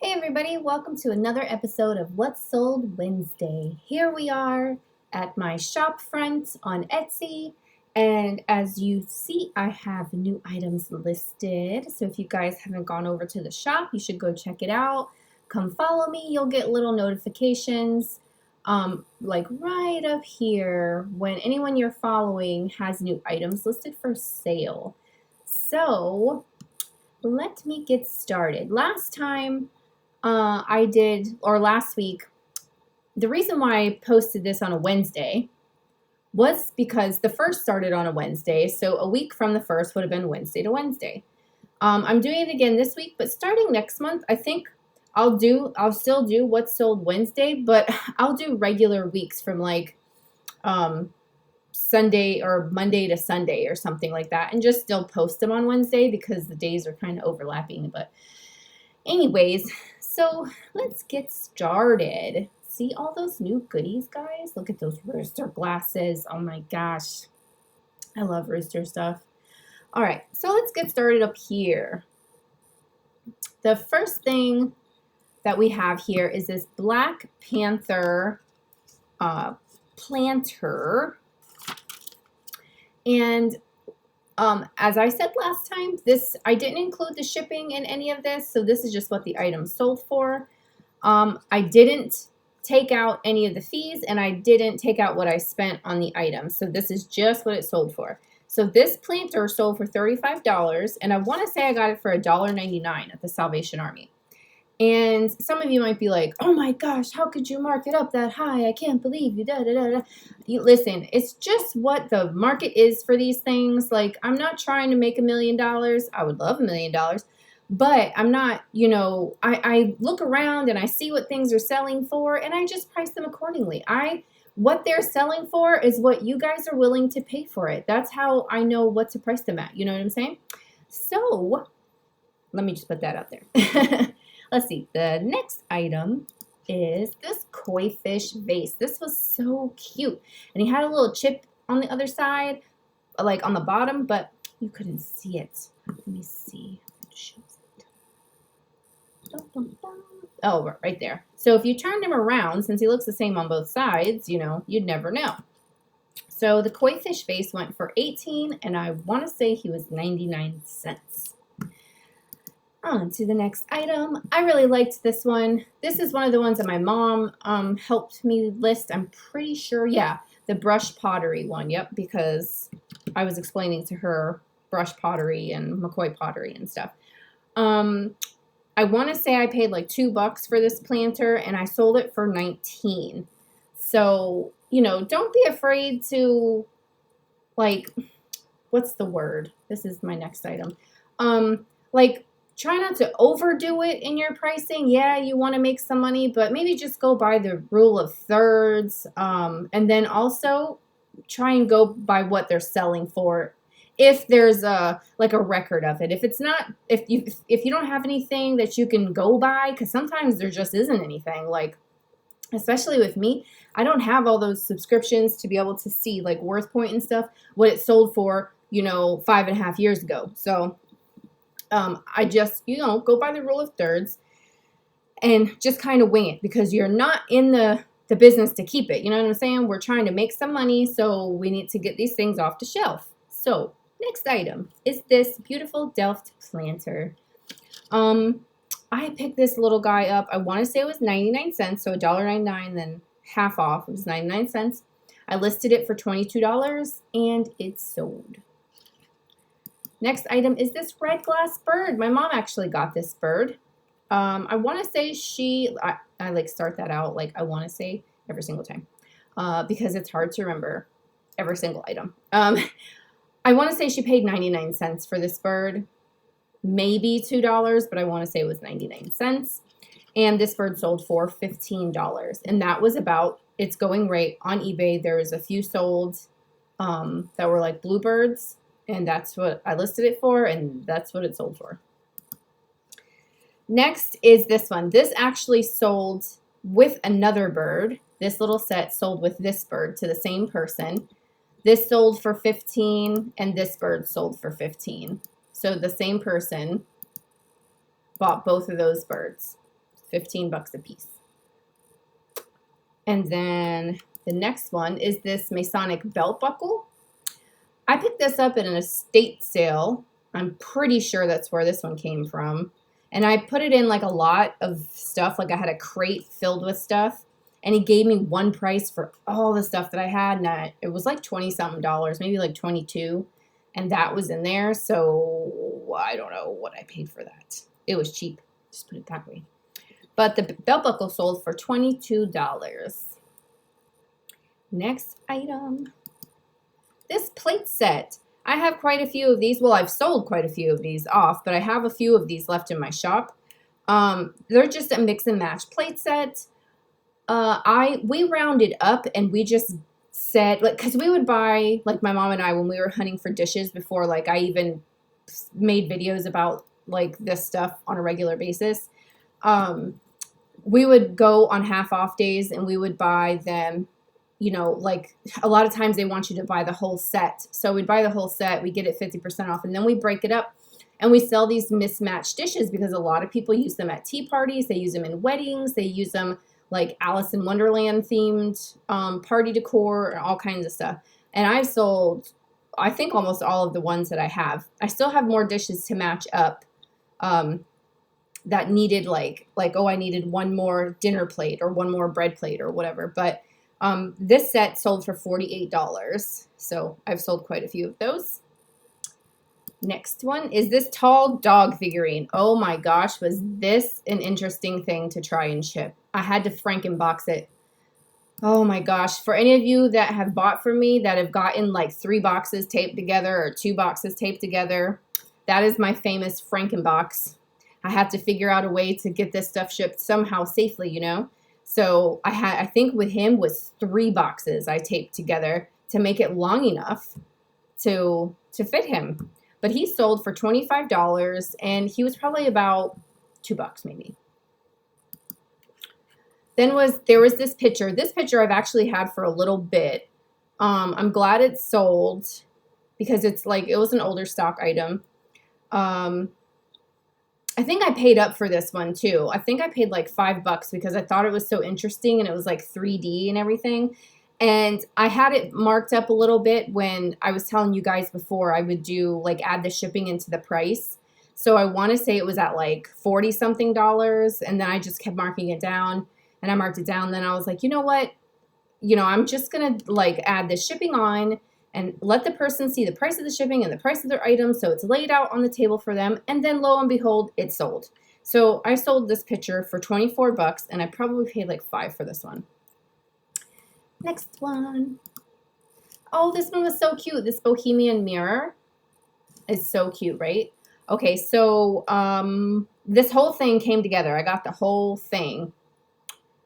Hey everybody, welcome to another episode of What's Sold Wednesday. Here we are at my shop front on Etsy, and as you see, I have new items listed. So if you guys haven't gone over to the shop, you should go check it out. Come follow me, you'll get little notifications like right up here when anyone you're following has new items listed for sale. So let me get started. Last week, the reason why I posted this on a Wednesday was because the first started on a Wednesday, so a week from the first would have been Wednesday to Wednesday. I'm doing it again this week, but starting next month, I think I'll still do What's Sold Wednesday, but I'll do regular weeks from like Sunday or Monday to Sunday or something like that, and just still post them on Wednesday because the days are kind of overlapping. But anyways, so let's get started. See all those new goodies, guys? Look at those Rooster glasses. Oh my gosh. I love Rooster stuff. All right, so let's get started up here. The first thing that we have here is this Black Panther planter. And as I said last time, I didn't include the shipping in any of this, so this is just what the item sold for. I didn't take out any of the fees, and I didn't take out what I spent on the item, so this is just what it sold for. So this planter sold for $35, and I want to say I got it for $1.99 at the Salvation Army. And some of you might be like, oh my gosh, how could you mark it up that high? I can't believe you, da-da-da-da. Listen, it's just what the market is for these things. Like, I'm not trying to make $1 million. I would love $1 million. But I'm not, I look around and I see what things are selling for, and I just price them accordingly. What they're selling for is what you guys are willing to pay for it. That's how I know what to price them at. You know what I'm saying? So, let me just put that out there. Let's see, the next item is this koi fish vase. This was so cute. And he had a little chip on the other side, like on the bottom, but you couldn't see it. Let me see if it shows it. Oh, right there. So if you turned him around, since he looks the same on both sides, you'd never know. So the koi fish vase went for $18, and I want to say he was 99 cents. On to the next item. I really liked this one. This is one of the ones that my mom helped me list. I'm pretty sure, yeah, the brush pottery one. Yep, because I was explaining to her brush pottery and McCoy pottery and stuff. I want to say I paid like $2 for this planter, and I sold it for 19. So, don't be afraid to, like, what's the word? This is my next item. Try not to overdo it in your pricing. Yeah, you want to make some money, but maybe just go by the rule of thirds. And then also try and go by what they're selling for. If there's a record of it. If you don't have anything that you can go by, because sometimes there just isn't anything. Like, especially with me, I don't have all those subscriptions to be able to see like WorthPoint and stuff, what it sold for, 5.5 years ago. So I just, go by the rule of thirds and just kind of wing it, because you're not in the business to keep it. You know what I'm saying? We're trying to make some money, so we need to get these things off the shelf. So next item is this beautiful Delft planter. I picked this little guy up. I want to say it was 99 cents, so $1.99, then half off. It was 99 cents. I listed it for $22, and it sold. Next item is this red glass bird. My mom actually got this bird. I want to say I like start that out like I want to say every single time because it's hard to remember every single item. I want to say she paid 99 cents for this bird, maybe $2, but I want to say it was 99 cents. And this bird sold for $15. And that was about its going rate on eBay. There was a few sold that were like bluebirds. And that's what I listed it for, and that's what it sold for. Next is this one. This actually sold with another bird. This little set sold with this bird to the same person. This sold for $15, and this bird sold for $15. So the same person bought both of those birds. $15 a piece. And then the next one is this Masonic belt buckle. I picked this up at an estate sale. I'm pretty sure that's where this one came from. And I put it in like a lot of stuff. Like I had a crate filled with stuff. And he gave me one price for all the stuff that I had. And it was like 20-something dollars, maybe like 22. And that was in there. So I don't know what I paid for that. It was cheap. Just put it that way. But the belt buckle sold for $22. Next item. This plate set. I have quite a few of these. Well, I've sold quite a few of these off, but I have a few of these left in my shop. They're just a mix and match plate set. We rounded up and we just said, like, because we would buy, like my mom and I, when we were hunting for dishes before, like I even made videos about like this stuff on a regular basis. We would go on half off days and we would buy them, you know, like a lot of times they want you to buy the whole set. So we'd buy the whole set, we get it 50% off, and then we break it up and we sell these mismatched dishes because a lot of people use them at tea parties. They use them in weddings. They use them like Alice in Wonderland themed party decor and all kinds of stuff. And I sold, I think, almost all of the ones that I have. I still have more dishes to match up that needed like, oh, I needed one more dinner plate or one more bread plate or whatever. But this set sold for $48. So I've sold quite a few of those. Next one is this tall dog figurine. Oh my gosh, was this an interesting thing to try and ship. I had to Frankenbox it. Oh my gosh. For any of you that have bought from me that have gotten like 3 boxes taped together or 2 boxes taped together, that is my famous Frankenbox. I had to figure out a way to get this stuff shipped somehow safely, you know. So I think with him was 3 boxes I taped together to make it long enough to fit him. But he sold for $25 and he was probably about $2 maybe. Then there was this picture. This picture I've actually had for a little bit. I'm glad it sold because it's like, it was an older stock item. I think I paid up for this one too. I think I paid like $5 because I thought it was so interesting and it was like 3D and everything. And I had it marked up a little bit when I was telling you guys before I would do like add the shipping into the price. So I want to say it was at like 40-something dollars, and then I just kept marking it down and I marked it down. Then I was like, you know what? You know, I'm just going to like add the shipping on and let the person see the price of the shipping and the price of their items so it's laid out on the table for them. And then lo and behold, it sold. So I sold this picture for $24 and I probably paid like $5 for this one. Next one. Oh, this one was so cute. This Bohemian mirror is so cute, right? Okay, so this whole thing came together. I got the whole thing.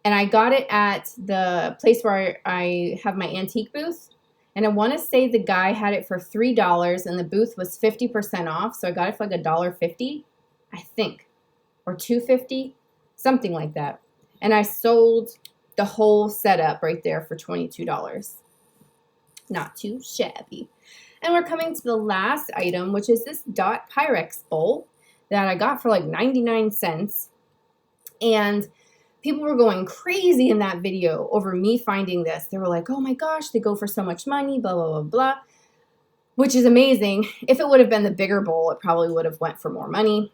And I got it at the place where I have my antique booth. And I want to say the guy had it for $3 and the booth was 50% off. So I got it for like $1.50, I think, or $2.50, something like that. And I sold the whole setup right there for $22. Not too shabby. And we're coming to the last item, which is this Dot Pyrex bowl that I got for like 99 cents. And people were going crazy in that video over me finding this. They were like, oh my gosh, they go for so much money, blah, blah, blah, blah, which is amazing. If it would have been the bigger bowl, it probably would have went for more money.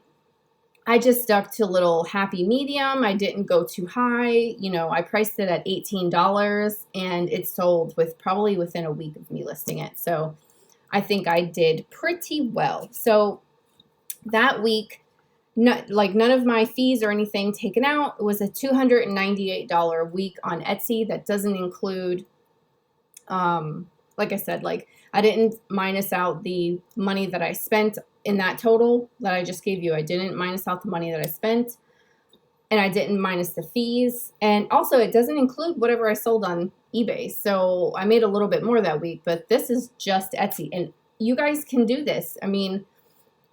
I just stuck to a little happy medium. I didn't go too high. You know, I priced it at $18 and it sold probably within a week of me listing it. So I think I did pretty well. So that week, none of my fees or anything taken out. It was a $298 a week on Etsy. That doesn't include, like I said, like I didn't minus out the money that I spent in that total that I just gave you. I didn't minus out the money that I spent, and I didn't minus the fees. And also it doesn't include whatever I sold on eBay. So I made a little bit more that week, but this is just Etsy. And you guys can do this. I mean,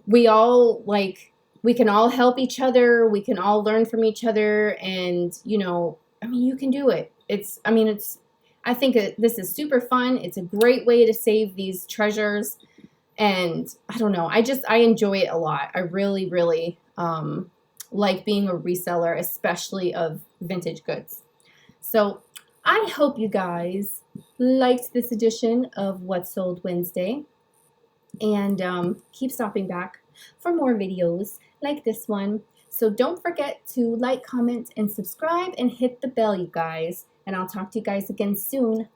we can all help each other. We can all learn from each other. And, you know, I mean, you can do it. I think this is super fun. It's a great way to save these treasures. And I don't know, I enjoy it a lot. I really, really like being a reseller, especially of vintage goods. So I hope you guys liked this edition of What Sold Wednesday, and keep stopping back for more videos like this one. So don't forget to like, comment, and subscribe, and hit the bell, you guys. And I'll talk to you guys again soon.